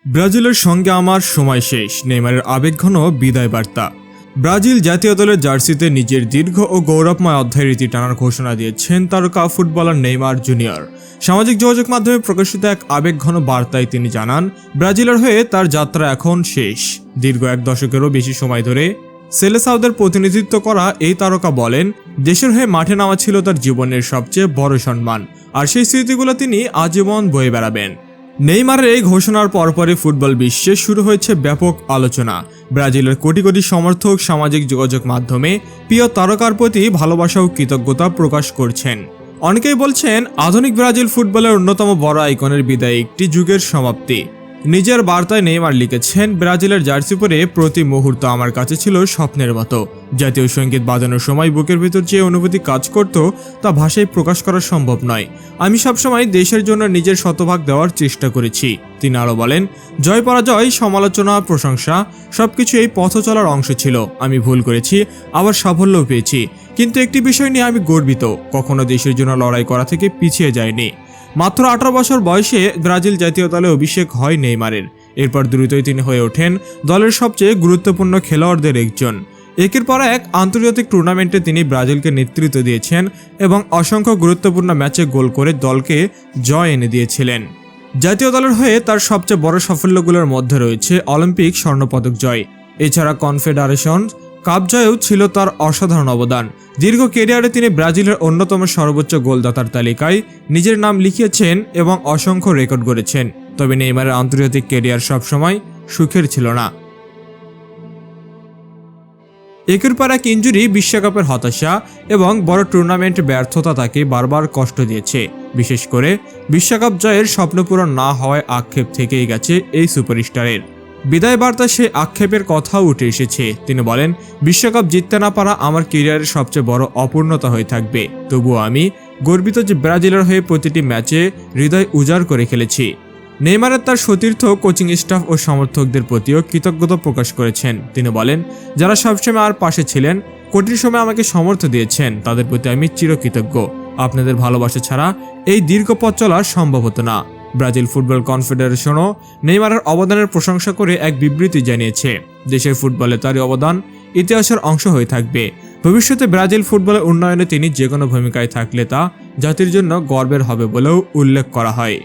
ব্রাজিলের সঙ্গে আমার সময় শেষ, নেইমারের আবেগঘন বিদায় বার্তা। ব্রাজিল জাতীয় দলের জার্সিতে নিজের দীর্ঘ ও গৌরবময় অধ্যায় রীতি টানার ঘোষণা দিয়েছেন তারকা ফুটবলার নেইমার জুনিয়র। সামাজিক যোগাযোগ মাধ্যমে প্রকাশিত এক আবেগঘন বার্তায় তিনি জানান, ব্রাজিলের হয়ে তার যাত্রা এখন শেষ। দীর্ঘ এক দশকেরও বেশি সময় ধরে সেলেসাওদের প্রতিনিধিত্ব করা এই তারকা বলেন, দেশের হয়ে মাঠে নামা ছিল তার জীবনের সবচেয়ে বড় সম্মান, আর সেই স্মৃতিগুলো তিনি আজীবন বয়ে বেড়াবেন। নেইমারের এই ঘোষণার পরপরই ফুটবল বিশ্বে শুরু হয়েছে ব্যাপক আলোচনা। ব্রাজিলের কোটি কোটি সমর্থক সামাজিক যোগাযোগ মাধ্যমে প্রিয় তারকার প্রতি ভালোবাসা ও কৃতজ্ঞতা প্রকাশ করছেন। অনেকেই বলছেন, আধুনিক ব্রাজিল ফুটবলের অন্যতম বড় আইকনের বিদায় একটি যুগের সমাপ্তি। নিজের বার্তায় নেইমার লিখেছেন, ব্রাজিলের জার্সি পরে প্রতি মুহূর্ত আমার কাছে ছিল স্বপ্নের মতো। জাতীয় সঙ্গীত বাজানোর সময় বুকের ভেতর যে অনুভূতি কাজ করত তা ভাষায় প্রকাশ করা সম্ভব নয়। আমি সবসময় দেশের জন্য নিজের শতভাগ দেওয়ার চেষ্টা করেছি। তিনি আরও বলেন, জয় পরাজয়, সমালোচনা, প্রশংসা সবকিছু এই পথ চলার অংশ ছিল। আমি ভুল করেছি, আবার সাফল্যও পেয়েছি, কিন্তু একটি বিষয় নিয়ে আমি গর্বিত, কখনো দেশের জন্য লড়াই করা থেকে পিছিয়ে যায়নি। মাত্র 18 বছর বয়সে ব্রাজিল জাতীয় দলে অভিষেক হয় নেইমারের। এরপর দ্রুতই তিনি হয়ে ওঠেন দলের সবচেয়ে গুরুত্বপূর্ণ খেলোয়াড়দের একজন। একের পর এক আন্তর্জাতিক টুর্নামেন্টে তিনি ব্রাজিলকে নেতৃত্ব দিয়েছেন এবং অসংখ্য গুরুত্বপূর্ণ ম্যাচে গোল করে দলকে জয় এনে দিয়েছিলেন। জাতীয় দলের হয়ে তার সবচেয়ে বড় সাফল্যগুলোর মধ্যে রয়েছে অলিম্পিক স্বর্ণপদক জয়। এছাড়া কনফেডারেশন কাপ জয়েও ছিল তার অসাধারণ অবদান। দীর্ঘ ক্যারিয়ারে তিনি ব্রাজিলের অন্যতম সর্বোচ্চ গোলদাতার তালিকায় নিজের নাম লিখিয়েছেন এবং অসংখ্য রেকর্ড গড়েছেন। তবে নেইমারের আন্তর্জাতিক ক্যারিয়ার সবসময় সুখের ছিল না। একের পর এক ইনজুরি, বিশ্বকাপের হতাশা এবং বড় টুর্নামেন্ট ব্যর্থতা তাকে বারবার কষ্ট দিয়েছে। বিশেষ করে বিশ্বকাপ জয়ের স্বপ্ন পূরণ না হওয়ায় আক্ষেপ থেকেই গেছে এই সুপারস্টারের। বিদায় বার্তা সে আক্ষেপের কথাও উঠে এসেছে। তিনি বলেন, বিশ্বকাপ জিততে না পারা আমার ক্যারিয়ারের সবচেয়ে বড় অপূর্ণতা হয়ে থাকবে। তবুও আমি গর্বিত যে ব্রাজিলের হয়ে প্রতিটি ম্যাচে হৃদয় উজাড় করে খেলেছি। নেইমারের তার সতীর্থ, কোচিং স্টাফ ও সমর্থকদের প্রতিও কৃতজ্ঞতা প্রকাশ করেছেন। তিনি বলেন, যারা সবসময় আমার পাশে ছিলেন, কঠিন সময় আমাকে সমর্থন দিয়েছেন, তাদের প্রতি আমি চিরকৃতজ্ঞ। আপনাদের ভালোবাসা ছাড়া এই দীর্ঘ পথ চলা সম্ভব হতো না। ব্রাজিল ফুটবল কনফেডারেশনও নেইমারের অবদানের প্রশংসা করে এক বিবৃতি জানিয়েছে। দেশের ফুটবলে তার অবদান ইতিহাসের অংশ হয়ে থাকবে। ভবিষ্যতে ব্রাজিল ফুটবলের উন্নয়নে তিনি যে কোনো ভূমিকায় থাকলে তা জাতির জন্য গর্বের হবে বলেও উল্লেখ করা হয়।